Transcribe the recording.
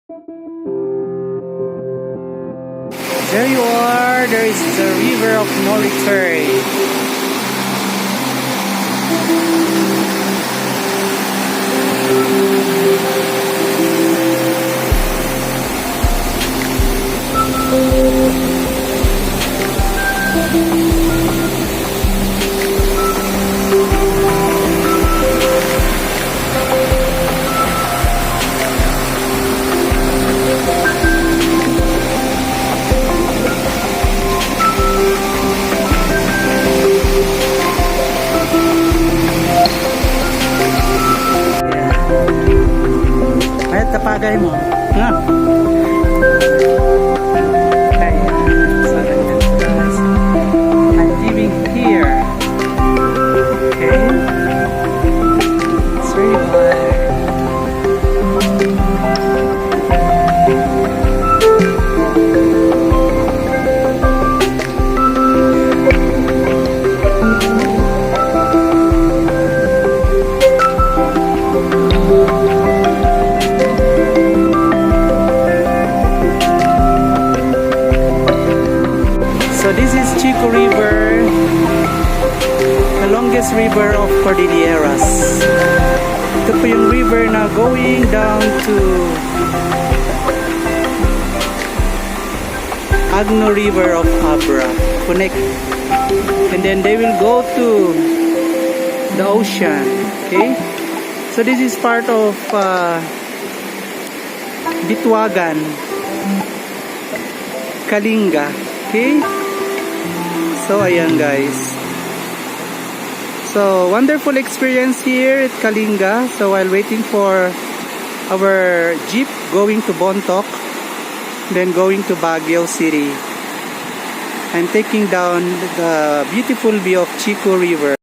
There you are. There is the river of no return. Ay, tapagay mo. Ha? Ayan. Sana ganito, guys. I'm living here. Okay? It's very hard. So this is Chico River, the longest river of Cordilleras. Ito po yung river na going down to Agno River of Abra, connect. And then they will go to the ocean. Okay? So this is part of Bitwagan, Kalinga. Okay? So, ayan guys. So, wonderful experience here at Kalinga. So, while waiting for our jeep going to Bontoc, then going to Baguio City, I'm taking down the beautiful view of Chico River.